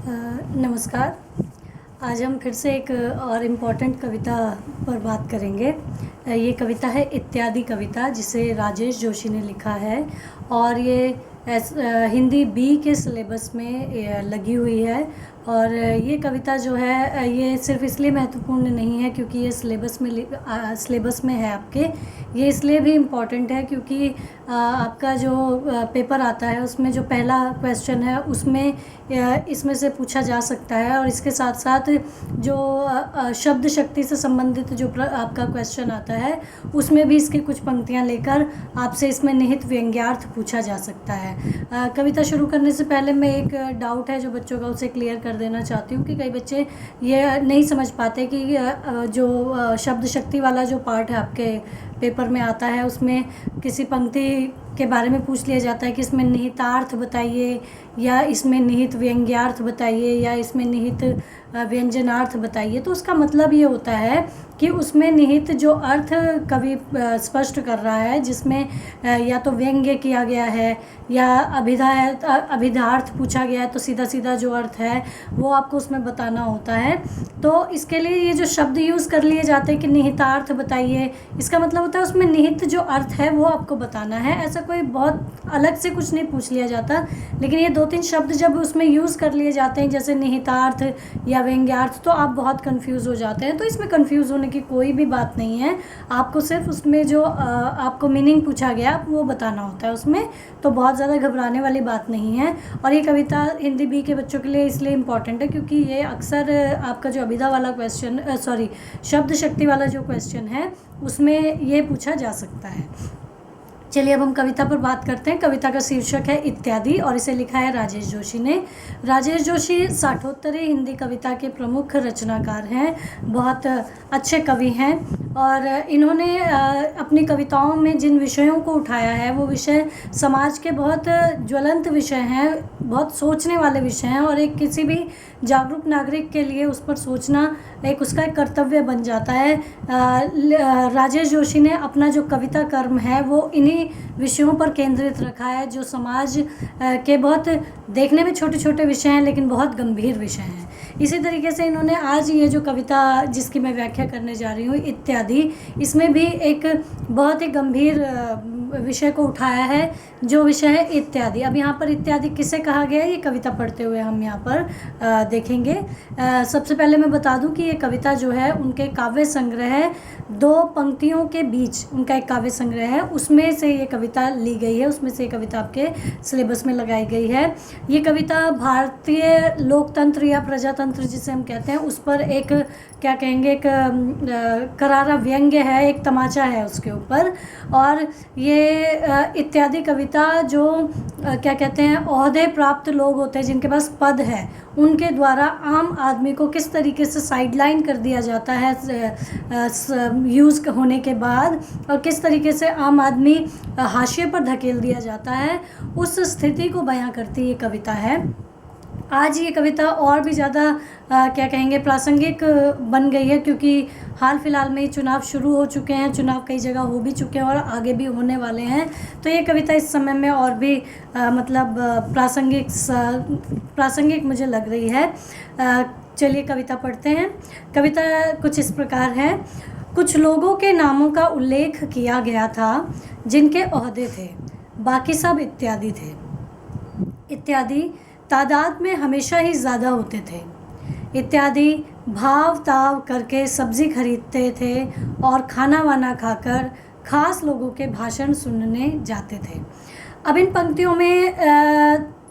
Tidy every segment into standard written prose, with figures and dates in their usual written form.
नमस्कार। आज हम फिर से एक और इम्पॉर्टेंट कविता पर बात करेंगे। ये कविता है इत्यादि कविता, जिसे राजेश जोशी ने लिखा है और ये हिंदी बी के सिलेबस में लगी हुई है। और ये कविता जो है ये सिर्फ इसलिए महत्वपूर्ण नहीं है क्योंकि ये सिलेबस में है आपके। ये इसलिए भी इम्पॉर्टेंट है क्योंकि आपका जो पेपर आता है उसमें जो पहला क्वेश्चन है उसमें इसमें से पूछा जा सकता है। और इसके साथ साथ जो शब्द शक्ति से संबंधित जो आपका क्वेश्चन आता है उसमें भी इसकी कुछ पंक्तियां लेकर आपसे इसमें निहित व्यंग्यार्थ पूछा जा सकता है। कविता शुरू करने से पहले मैं एक डाउट है जो बच्चों का उसे क्लियर कर देना चाहती हूँ कि कई बच्चे ये नहीं समझ पाते कि जो शब्द शक्ति वाला जो पार्ट है आपके पेपर में आता है उसमें किसी पंक्ति के बारे में पूछ लिया जाता है कि इसमें निहितार्थ बताइए, या इसमें निहित व्यंग्यार्थ बताइए, या इसमें निहित व्यंजनार्थ बताइए। तो उसका मतलब ये होता है कि उसमें निहित जो अर्थ कवि स्पष्ट कर रहा है, जिसमें या तो व्यंग्य किया गया है या अभिधार्थ पूछा गया है, तो सीधा सीधा जो अर्थ है वो आपको उसमें बताना होता है। तो इसके लिए ये जो शब्द यूज़ कर लिए जाते हैं कि निहितार्थ बताइए, इसका मतलब होता है उसमें निहित जो अर्थ है वो आपको बताना है। ऐसा कोई बहुत अलग से कुछ नहीं पूछ लिया जाता, लेकिन ये 2-3 शब्द जब उसमें यूज़ कर लिए जाते हैं जैसे निहितार्थ या व्यंग्यार्थ, तो आप बहुत कंफ्यूज हो जाते हैं। तो इसमें कंफ्यूज होने की कोई भी बात नहीं है, आपको सिर्फ उसमें जो आपको मीनिंग पूछा गया वो बताना होता है उसमें। तो बहुत ज़्यादा घबराने वाली बात नहीं है। और ये कविता हिंदी बी के बच्चों के लिए इसलिए इम्पॉर्टेंट है क्योंकि ये अक्सर आपका जो अभिधा वाला क्वेश्चन शब्द शक्ति वाला जो क्वेश्चन है उसमें ये पूछा जा सकता है। चलिए अब हम कविता पर बात करते हैं। कविता का शीर्षक है इत्यादि और इसे लिखा है राजेश जोशी ने। राजेश जोशी साठोत्तरी हिंदी कविता के प्रमुख रचनाकार हैं, बहुत अच्छे कवि हैं। और इन्होंने अपनी कविताओं में जिन विषयों को उठाया है वो विषय समाज के बहुत ज्वलंत विषय हैं, बहुत सोचने वाले विषय हैं। और एक किसी भी जागरूक नागरिक के लिए उस पर सोचना उसका एक कर्तव्य बन जाता है। राजेश जोशी ने अपना जो कविता कर्म है वो इन्हीं विषयों पर केंद्रित रखा है, जो समाज के बहुत देखने में छोटे छोटे विषय हैं लेकिन बहुत गंभीर विषय हैं। इसी तरीके से इन्होंने आज ये जो कविता जिसकी मैं व्याख्या करने जा रही हूँ इत्यादि, इसमें भी एक बहुत ही गंभीर विषय को उठाया है, जो विषय है इत्यादि। अब यहाँ पर इत्यादि किसे कहा गया है ये कविता पढ़ते हुए हम यहाँ पर देखेंगे। सबसे पहले मैं बता दूँ कि ये कविता जो है उनके काव्य संग्रह है, 2 पंक्तियों के बीच उनका एक काव्य संग्रह है, उसमें से ये कविता ली गई है, उसमें से ये कविता आपके सिलेबस में लगाई गई है। ये कविता भारतीय लोकतंत्र या प्रजातंत्र जिसे हम कहते हैं उस पर एक क्या कहेंगे एक करारा व्यंग्य है, एक तमाचा है उसके ऊपर। और ये इत्यादि कविता जो क्या कहते हैं ओहदे प्राप्त लोग होते हैं जिनके पास पद है, उनके द्वारा आम आदमी को किस तरीके से साइडलाइन कर दिया जाता है यूज़ होने के बाद, और किस तरीके से आम आदमी हाशिए पर धकेल दिया जाता है, उस स्थिति को बयां करती ये कविता है। आज ये कविता और भी ज़्यादा क्या कहेंगे प्रासंगिक बन गई है क्योंकि हाल फिलहाल में ही चुनाव शुरू हो चुके हैं, चुनाव कई जगह हो भी चुके हैं और आगे भी होने वाले हैं। तो ये कविता इस समय में और भी मतलब प्रासंगिक मुझे लग रही है। चलिए कविता पढ़ते हैं। कविता कुछ इस प्रकार है। कुछ लोगों के नामों का उल्लेख किया गया था जिनके ओहदे थे, बाकी सब इत्यादि थे। इत्यादि तादाद में हमेशा ही ज़्यादा होते थे। इत्यादि भाव ताव करके सब्ज़ी खरीदते थे और खाना वाना खाकर ख़ास लोगों के भाषण सुनने जाते थे। अब इन पंक्तियों में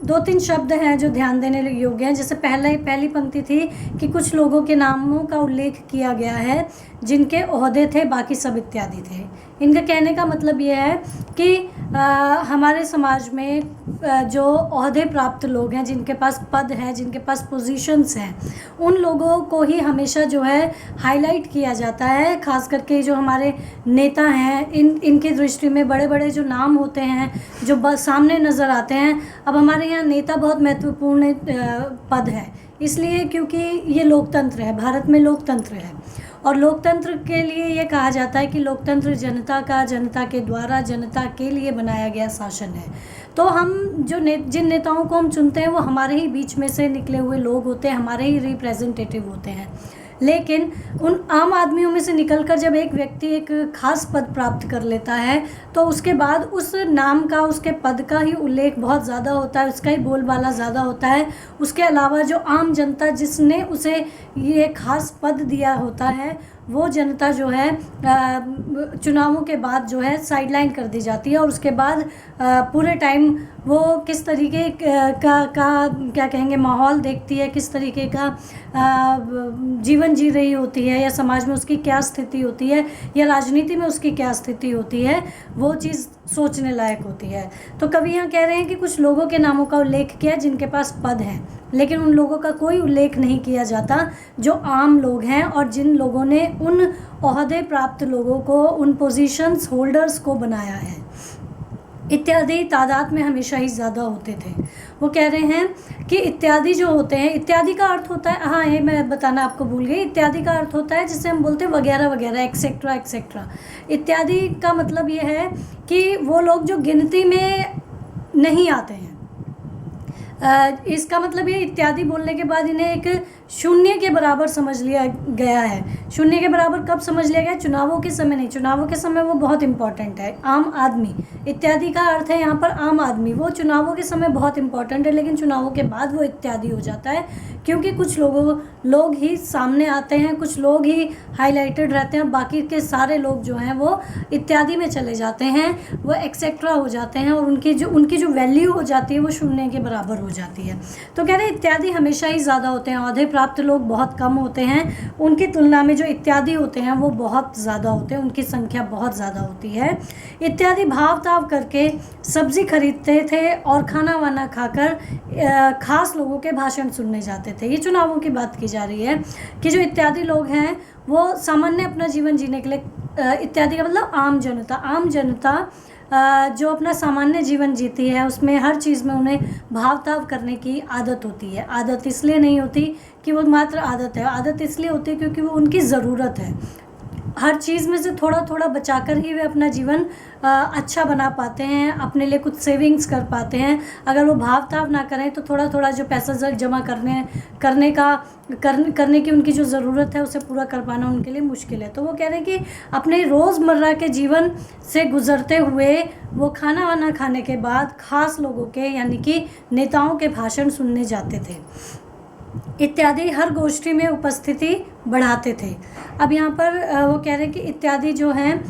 2-3 शब्द हैं जो ध्यान देने योग्य हैं। जैसे पहली पंक्ति थी कि कुछ लोगों के नामों का उल्लेख किया गया है जिनके ओहदे थे, बाकी सब इत्यादि थे। इनका कहने का मतलब ये है कि हमारे समाज में जो ओहदे प्राप्त लोग हैं, जिनके पास पद है, जिनके पास पोजीशंस हैं, उन लोगों को ही हमेशा जो है हाईलाइट किया जाता है। खास करके जो हमारे नेता हैं इनकी दृष्टि में बड़े बड़े जो नाम होते हैं जो सामने नज़र आते हैं। अब हमारे यहाँ नेता बहुत महत्वपूर्ण पद है, इसलिए क्योंकि ये लोकतंत्र है, भारत में लोकतंत्र है और लोकतंत्र के लिए ये कहा जाता है कि लोकतंत्र जनता का, जनता के द्वारा, जनता के लिए बनाया गया शासन है। तो हम जिन नेताओं को हम चुनते हैं वो हमारे ही बीच में से निकले हुए लोग होते हैं, हमारे ही रिप्रेजेंटेटिव होते हैं। लेकिन उन आम आदमियों में से निकलकर जब एक व्यक्ति एक खास पद प्राप्त कर लेता है तो उसके बाद उस नाम का, उसके पद का ही उल्लेख बहुत ज़्यादा होता है, उसका ही बोलबाला ज़्यादा होता है। उसके अलावा जो आम जनता जिसने उसे ये खास पद दिया होता है वो जनता जो है चुनावों के बाद जो है साइडलाइन कर दी जाती है और उसके बाद पूरे टाइम वो किस तरीके का क्या कहेंगे माहौल देखती है, किस तरीके का जीवन जी रही होती है, या समाज में उसकी क्या स्थिति होती है, या राजनीति में उसकी क्या स्थिति होती है, वो चीज़ सोचने लायक होती है। तो कवि यहाँ कह रहे हैं कि कुछ लोगों के नामों का उल्लेख किया जिनके पास पद है, लेकिन उन लोगों का कोई उल्लेख नहीं किया जाता जो आम लोग हैं और जिन लोगों ने उन ओहदे प्राप्त लोगों को, उन पोजीशंस होल्डर्स को बनाया है। इत्यादि तादाद में हमेशा ही ज़्यादा होते थे। वो कह रहे हैं कि इत्यादि जो होते हैं, इत्यादि का अर्थ होता है, हाँ ये मैं बताना आपको भूल गई, इत्यादि का अर्थ होता है जिसे हम बोलते हैं वगैरह वगैरह, एक्सेट्रा एक्सेट्रा। इत्यादि का मतलब ये है कि वो लोग जो गिनती में नहीं आते हैं। इसका मतलब ये इत्यादि बोलने के बाद इन्हें एक शून्य के बराबर समझ लिया गया है। शून्य के बराबर कब समझ लिया गया? चुनावों के समय नहीं, चुनावों के समय वो बहुत इंपॉर्टेंट है। आम आदमी, इत्यादि का अर्थ है यहाँ पर आम आदमी, वो चुनावों के समय बहुत इंपॉर्टेंट है, लेकिन चुनावों के बाद वो इत्यादि हो जाता है क्योंकि कुछ लोग ही सामने आते हैं, कुछ लोग ही हाईलाइटेड रहते हैं, बाकी के सारे लोग जो हैं वो इत्यादि में चले जाते हैं, वो एक्सेट्रा हो जाते हैं और उनकी जो वैल्यू हो जाती है वो शून्य के बराबर हो जाती है। तो कह रहे हैं इत्यादि हमेशा ही ज़्यादा होते हैं, ओहदे प्राप्त लोग बहुत कम होते हैं, उनकी तुलना में जो इत्यादि होते हैं वो बहुत ज़्यादा होते हैं, उनकी संख्या बहुत ज़्यादा होती है। इत्यादि भाव ताव करके सब्जी खरीदते थे और खाना वाना खाकर खास लोगों के भाषण सुनने जाते थे। ये चुनावों की बात की जा रही है कि जो इत्यादि लोग हैं वो सामान्य अपना जीवन जीने के लिए, इत्यादि का मतलब आम जनता जो अपना सामान्य जीवन जीती है उसमें हर चीज़ में उन्हें भाव ताव करने की आदत होती है। आदत इसलिए नहीं होती कि वो मात्र आदत है, आदत इसलिए होती है क्योंकि वो उनकी ज़रूरत है। हर चीज़ में से थोड़ा थोड़ा बचाकर ही वे अपना जीवन अच्छा बना पाते हैं, अपने लिए कुछ सेविंग्स कर पाते हैं। अगर वो भाव ताव ना करें तो थोड़ा थोड़ा जो पैसा जमा करने की उनकी जो ज़रूरत है उसे पूरा कर पाना उनके लिए मुश्किल है। तो वो कह रहे हैं कि अपने रोज़मर्रा के जीवन से गुज़रते हुए वो खाना वाना खाने के बाद खास लोगों के यानी कि नेताओं के भाषण सुनने जाते थे। इत्यादि हर गोष्ठी में उपस्थिति बढ़ाते थे। अब यहाँ पर वो कह रहे हैं कि इत्यादि जो हैं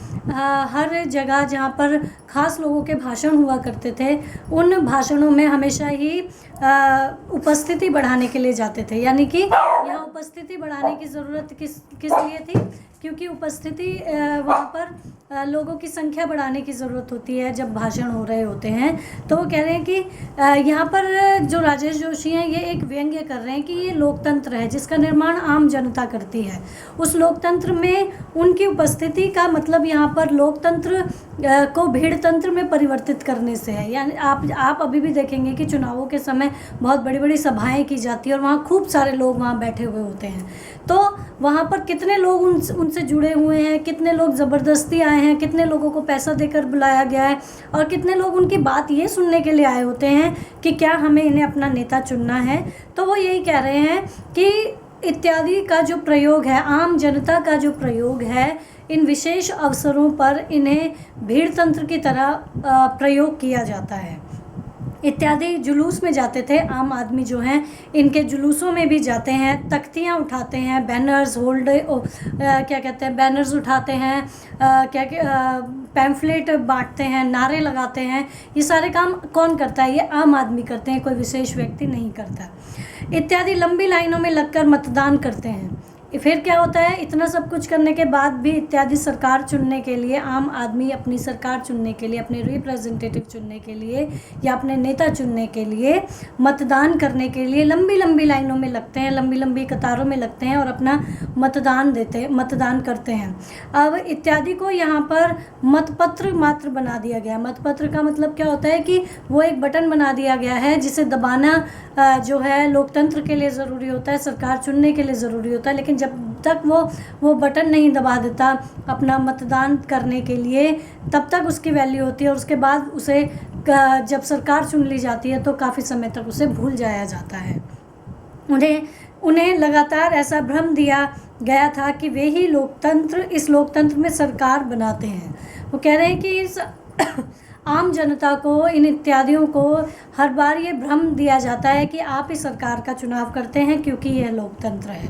हर जगह जहाँ पर खास लोगों के भाषण हुआ करते थे उन भाषणों में हमेशा ही उपस्थिति बढ़ाने के लिए जाते थे। यानी कि यहाँ उपस्थिति बढ़ाने की ज़रूरत किस लिए थी? क्योंकि उपस्थिति वहाँ पर लोगों की संख्या बढ़ाने की ज़रूरत होती है जब भाषण हो रहे होते हैं। तो वो कह रहे हैं कि यहाँ पर जो राजेश जोशी हैं ये एक व्यंग्य कर रहे हैं कि ये लोकतंत्र है जिसका निर्माण आम जनता करती है। उस लोकतंत्र में उनकी उपस्थिति का मतलब यहाँ पर लोकतंत्र को भीड़तंत्र में परिवर्तित करने से है। यानी आप अभी भी देखेंगे कि चुनावों के समय बहुत बड़ी बड़ी सभाएं की जाती है और वहाँ खूब सारे लोग वहाँ बैठे हुए होते हैं। तो वहाँ पर कितने लोग उनसे जुड़े हुए हैं, कितने लोग ज़बरदस्ती आए हैं, कितने लोगों को पैसा देकर बुलाया गया है और कितने लोग उनकी बात ये सुनने के लिए आए होते हैं कि क्या हमें इन्हें अपना नेता चुनना है। तो वो यही कह रहे हैं कि इत्यादि का जो प्रयोग है, आम जनता का जो प्रयोग है, इन विशेष अवसरों पर इन्हें भीड़तंत्र की तरह प्रयोग किया जाता है। इत्यादि जुलूस में जाते थे, आम आदमी जो हैं इनके जुलूसों में भी जाते हैं, तख्तियाँ उठाते हैं, बैनर्स बैनर्स उठाते हैं, पैम्फलेट बांटते हैं, नारे लगाते हैं। ये सारे काम कौन करता है? ये आम आदमी करते हैं, कोई विशेष व्यक्ति नहीं करता। इत्यादि लंबी लाइनों में लगकर मतदान करते हैं। फिर क्या होता है? इतना सब कुछ करने के बाद भी इत्यादि सरकार चुनने के लिए, आम आदमी अपनी सरकार चुनने के लिए, अपने रिप्रेजेंटेटिव चुनने के लिए या अपने नेता चुनने के लिए मतदान करने के लिए लंबी लंबी लाइनों में लगते हैं, लंबी लंबी कतारों में लगते हैं और अपना मतदान करते हैं। अब इत्यादि को यहाँ पर मतपत्र मात्र बना दिया गया। मतपत्र का मतलब क्या होता है कि वो एक बटन बना दिया गया है जिसे दबाना जो है लोकतंत्र के लिए ज़रूरी होता है, सरकार चुनने के लिए ज़रूरी होता है, लेकिन जब तक वो बटन नहीं दबा देता अपना मतदान करने के लिए, तब तक उसकी वैल्यू होती है। और उसके बाद उसे जब सरकार चुन ली जाती है तो काफ़ी समय तक उसे भूल जाया जाता है। उन्हें लगातार ऐसा भ्रम दिया गया था कि वे ही इस लोकतंत्र में सरकार बनाते हैं। वो कह रहे हैं कि इस आम जनता को, इन इत्यादियों को हर बार ये भ्रम दिया जाता है कि आप इस सरकार का चुनाव करते हैं क्योंकि यह लोकतंत्र है।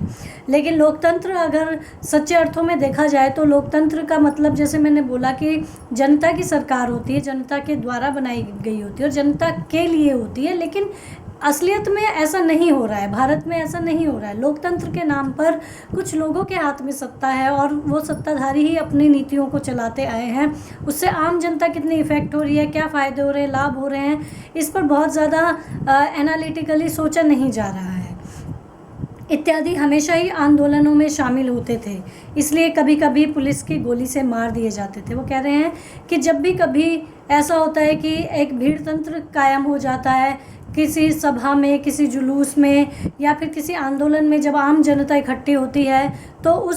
लेकिन लोकतंत्र अगर सच्चे अर्थों में देखा जाए तो लोकतंत्र का मतलब, जैसे मैंने बोला कि जनता की सरकार होती है, जनता के द्वारा बनाई गई होती है और जनता के लिए होती है। लेकिन असलियत में ऐसा नहीं हो रहा है, भारत में ऐसा नहीं हो रहा है। लोकतंत्र के नाम पर कुछ लोगों के हाथ में सत्ता है और वो सत्ताधारी ही अपनी नीतियों को चलाते आए हैं। उससे आम जनता कितनी इफ़ेक्ट हो रही है, क्या फ़ायदे हो रहे हैं, लाभ हो रहे हैं, इस पर बहुत ज़्यादा एनालिटिकली सोचा नहीं जा रहा है। इत्यादि हमेशा ही आंदोलनों में शामिल होते थे, इसलिए कभी कभी पुलिस की गोली से मार दिए जाते थे। वो कह रहे हैं कि जब भी कभी ऐसा होता है कि एक भीड़ तंत्र कायम हो जाता है, किसी सभा में, किसी जुलूस में या फिर किसी आंदोलन में, जब आम जनता इकट्ठी होती है तो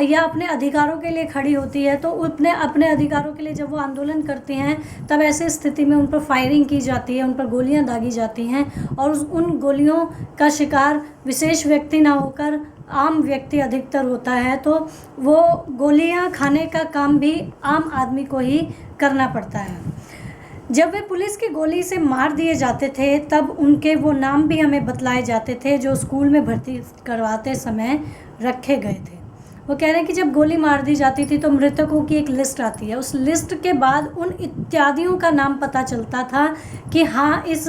या अपने अधिकारों के लिए खड़ी होती है, तो अपने अधिकारों के लिए जब वो आंदोलन करते हैं तब ऐसी स्थिति में उन पर फायरिंग की जाती है, उन पर गोलियां दागी जाती हैं और उन गोलियों का शिकार विशेष व्यक्ति ना होकर आम व्यक्ति अधिकतर होता है। तो वो गोलियां खाने का काम भी आम आदमी को ही करना पड़ता है। जब वे पुलिस की गोली से मार दिए जाते थे तब उनके वो नाम भी हमें बतलाए जाते थे जो स्कूल में भर्ती करवाते समय रखे गए थे। वो कह रहे हैं कि जब गोली मार दी जाती थी तो मृतकों की एक लिस्ट आती है, उस लिस्ट के बाद उन इत्यादियों का नाम पता चलता था कि हाँ, इस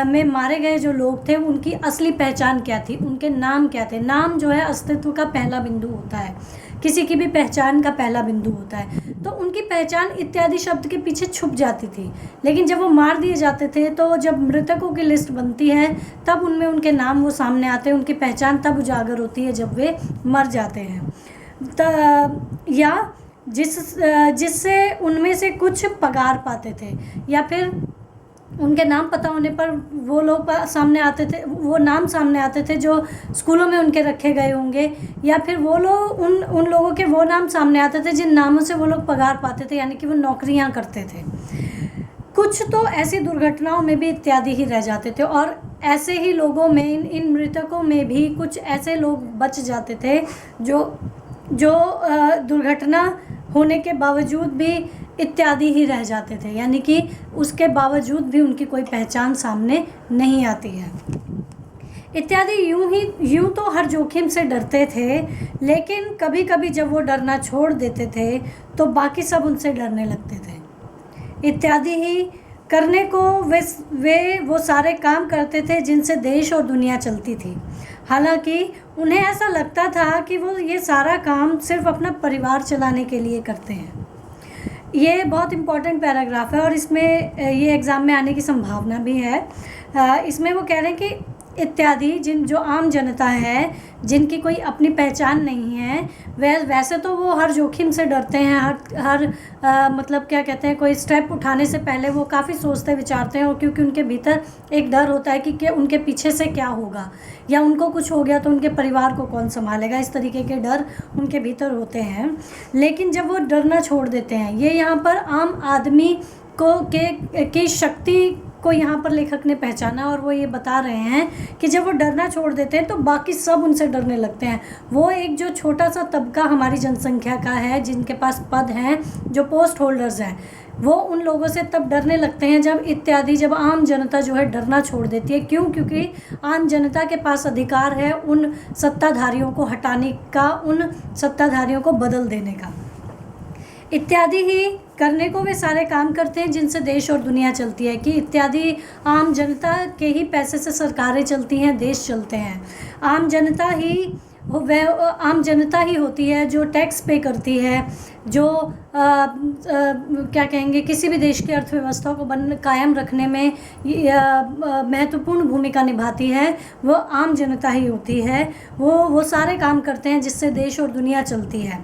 में मारे गए जो लोग थे उनकी असली पहचान क्या थी, उनके नाम क्या थे। नाम जो है अस्तित्व का पहला बिंदु होता है, किसी की भी पहचान का पहला बिंदु होता है। तो उनकी पहचान इत्यादि शब्द के पीछे छुप जाती थी। लेकिन जब वो मार दिए जाते थे तो जब मृतकों की लिस्ट बनती है तब उनमें उनके नाम वो सामने आते हैं, उनकी पहचान तब उजागर होती है जब वे मर जाते हैं। या जिससे उनमें से कुछ पगार पाते थे या फिर उनके नाम पता होने पर वो लोग सामने आते थे, वो नाम सामने आते थे जो स्कूलों में उनके रखे गए होंगे, या फिर वो लोग उन लोगों के वो नाम सामने आते थे जिन नामों से वो लोग पगार पाते थे, यानी कि वो नौकरियां करते थे। कुछ तो ऐसी दुर्घटनाओं में भी इत्यादि ही रह जाते थे और ऐसे ही लोगों में, इन मृतकों में भी कुछ ऐसे लोग बच जाते थे जो दुर्घटना होने के बावजूद भी इत्यादि ही रह जाते थे, यानी कि उसके बावजूद भी उनकी कोई पहचान सामने नहीं आती है। इत्यादि यूं तो हर जोखिम से डरते थे, लेकिन कभी कभी जब वो डरना छोड़ देते थे तो बाकी सब उनसे डरने लगते थे। इत्यादि ही करने को वे वो सारे काम करते थे जिनसे देश और दुनिया चलती थी। हालांकि उन्हें ऐसा लगता था कि वो ये सारा काम सिर्फ अपना परिवार चलाने के लिए करते हैं। ये बहुत इम्पॉर्टेंट पैराग्राफ है और इसमें ये एग्ज़ाम में आने की संभावना भी है। इसमें वो कह रहे हैं कि इत्यादि जो आम जनता है, जिनकी कोई अपनी पहचान नहीं है, वैसे तो वो हर जोखिम से डरते हैं, हर मतलब क्या कहते हैं, कोई स्टेप उठाने से पहले वो काफ़ी सोचते विचारते हैं, और क्योंकि उनके भीतर एक डर होता है कि उनके पीछे से क्या होगा, या उनको कुछ हो गया तो उनके परिवार को कौन संभालेगा, इस तरीके के डर उनके भीतर होते हैं। लेकिन जब वो डरना छोड़ देते हैं, ये यहाँ पर आम आदमी की शक्ति को यहाँ पर लेखक ने पहचाना, और वो ये बता रहे हैं कि जब वो डरना छोड़ देते हैं तो बाकी सब उनसे डरने लगते हैं। वो एक जो छोटा सा तबका हमारी जनसंख्या का है, जिनके पास पद हैं, जो पोस्ट होल्डर्स हैं, वो उन लोगों से तब डरने लगते हैं जब आम जनता जो है डरना छोड़ देती है। क्यों? क्योंकि आम जनता के पास अधिकार है उन सत्ताधारियों को हटाने का, उन सत्ताधारियों को बदल देने का। इत्यादि ही करने को वे सारे काम करते हैं जिनसे देश और दुनिया चलती है, कि इत्यादि आम जनता के ही पैसे से सरकारें चलती हैं, देश चलते हैं। आम जनता ही होती है जो टैक्स पे करती है, जो क्या कहेंगे, किसी भी देश की अर्थव्यवस्था को कायम रखने में महत्वपूर्ण भूमिका निभाती है, वो आम जनता ही होती है। वो सारे काम करते हैं जिससे देश और दुनिया चलती है।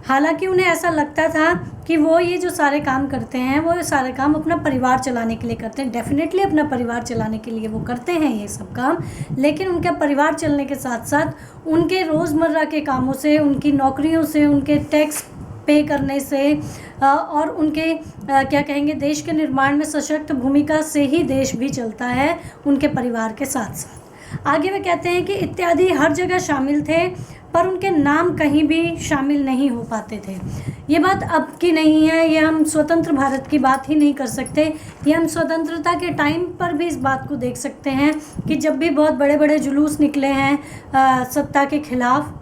हालांकि उन्हें ऐसा लगता था कि वो ये जो सारे काम करते हैं वो सारे काम अपना परिवार चलाने के लिए करते हैं। डेफिनेटली अपना परिवार चलाने के लिए वो करते हैं ये सब काम, लेकिन उनका परिवार चलने के साथ साथ उनके रोज़मर्रा के कामों से, उनकी नौकरियों से, उनके टैक्स पे करने से और उनके क्या कहेंगे देश के निर्माण में सशक्त भूमिका से ही देश भी चलता है उनके परिवार के साथ साथ। आगे वे कहते हैं कि इत्यादि हर जगह शामिल थे पर उनके नाम कहीं भी शामिल नहीं हो पाते थे। ये बात अब की नहीं है, ये हम स्वतंत्र भारत की बात ही नहीं कर सकते, ये हम स्वतंत्रता के टाइम पर भी इस बात को देख सकते हैं कि जब भी बहुत बड़े बड़े जुलूस निकले हैं सत्ता के खिलाफ,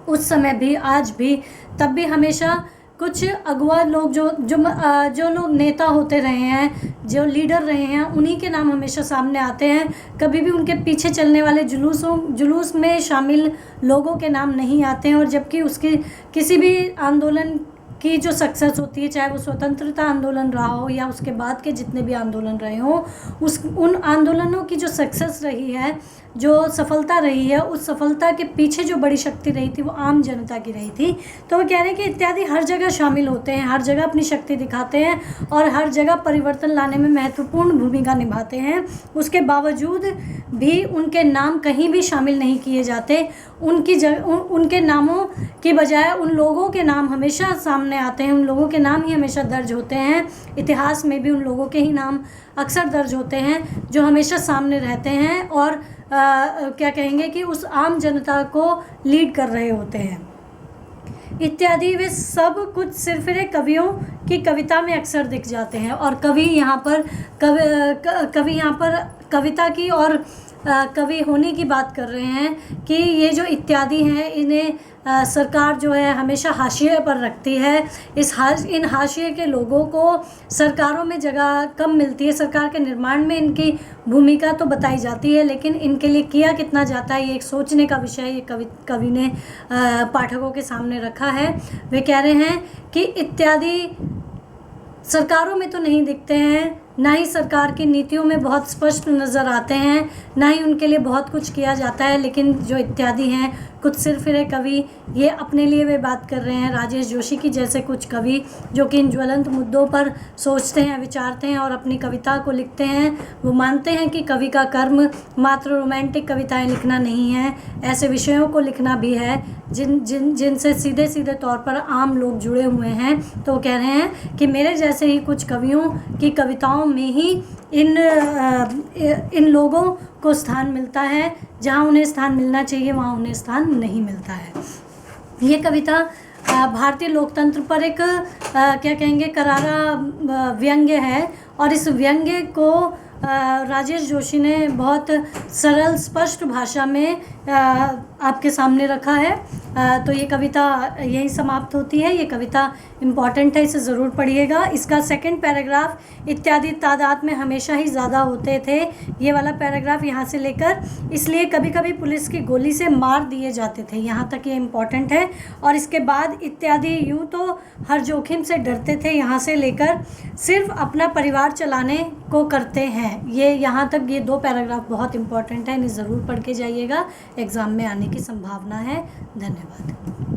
उस समय भी, आज भी, तब भी हमेशा कुछ अगुआ लोग जो लोग नेता होते रहे हैं, जो लीडर रहे हैं, उन्हीं के नाम हमेशा सामने आते हैं। कभी भी उनके पीछे चलने वाले जुलूस में शामिल लोगों के नाम नहीं आते हैं। और जबकि उसकी किसी भी आंदोलन की जो सक्सेस होती है, चाहे वो स्वतंत्रता आंदोलन रहा हो या उसके बाद के जितने भी आंदोलन रहे हों, उन आंदोलनों की जो सक्सेस रही है, जो सफलता रही है, उस सफलता के पीछे जो बड़ी शक्ति रही थी वो आम जनता की रही थी। तो वो कह रहे हैं कि इत्यादि हर जगह शामिल होते हैं, हर जगह अपनी शक्ति दिखाते हैं और हर जगह परिवर्तन लाने में महत्वपूर्ण भूमिका निभाते हैं। उसके बावजूद भी उनके नाम कहीं भी शामिल नहीं किए जाते। उनके नामों की बजाय उन लोगों के नाम हमेशा सामने आते हैं, उन लोगों के नाम ही हमेशा दर्ज होते हैं। इतिहास में भी उन लोगों के ही नाम अक्सर दर्ज होते हैं जो हमेशा सामने रहते हैं और क्या कहेंगे कि उस आम जनता को लीड कर रहे होते हैं। इत्यादि वे सब कुछ सिर्फ कवियों की कविता में अक्सर दिख जाते हैं। और कवि यहाँ पर कविता की और कवि होने की बात कर रहे हैं कि ये जो इत्यादि हैं इन्हें सरकार जो है हमेशा हाशिए पर रखती है। इन हाशिए के लोगों को सरकारों में जगह कम मिलती है। सरकार के निर्माण में इनकी भूमिका तो बताई जाती है, लेकिन इनके लिए किया कितना जाता है ये एक सोचने का विषय ये कवि ने पाठकों के सामने रखा है। वे कह रहे हैं कि इत्यादि सरकारों में तो नहीं दिखते हैं, ना ही सरकार की नीतियों में बहुत स्पष्ट नज़र आते हैं, ना ही उनके लिए बहुत कुछ किया जाता है, लेकिन जो इत्यादि हैं कुछ सिरफिरे कवि, ये अपने लिए वे बात कर रहे हैं। राजेश जोशी की जैसे कुछ कवि जो कि इन ज्वलंत मुद्दों पर सोचते हैं, विचारते हैं और अपनी कविता को लिखते हैं। वो मानते हैं कि कवि का कर्म मात्र रोमांटिक कविताएं लिखना नहीं है, ऐसे विषयों को लिखना भी है जिनसे सीधे सीधे तौर पर आम लोग जुड़े हुए हैं। तो वो कह रहे हैं कि मेरे जैसे ही कुछ कवियों की कविताओं में ही इन लोगों को स्थान मिलता है, जहाँ उन्हें स्थान मिलना चाहिए वहाँ उन्हें स्थान नहीं मिलता है। ये कविता भारतीय लोकतंत्र पर एक क्या कहेंगे करारा व्यंग्य है और इस व्यंग्य को राजेश जोशी ने बहुत सरल स्पष्ट भाषा में आपके सामने रखा है। तो ये कविता यहीं समाप्त होती है। ये कविता इम्पॉर्टेंट है, इसे ज़रूर पढ़िएगा। इसका सेकंड पैराग्राफ इत्यादि तादाद में हमेशा ही ज़्यादा होते थे। ये वाला पैराग्राफ यहाँ से लेकर इसलिए कभी कभी पुलिस की गोली से मार दिए जाते थे, यहाँ तक ये इम्पॉर्टेंट है। और इसके बाद इत्यादि यूँ तो हर जोखिम से डरते थे, यहाँ से लेकर सिर्फ अपना परिवार चलाने को करते हैं। ये यहाँ तक ये 2 पैराग्राफ बहुत इम्पॉर्टेंट है, इन्हें ज़रूर पढ़ के जाइएगा, एग्ज़ाम में आने की संभावना है। धन्यवाद।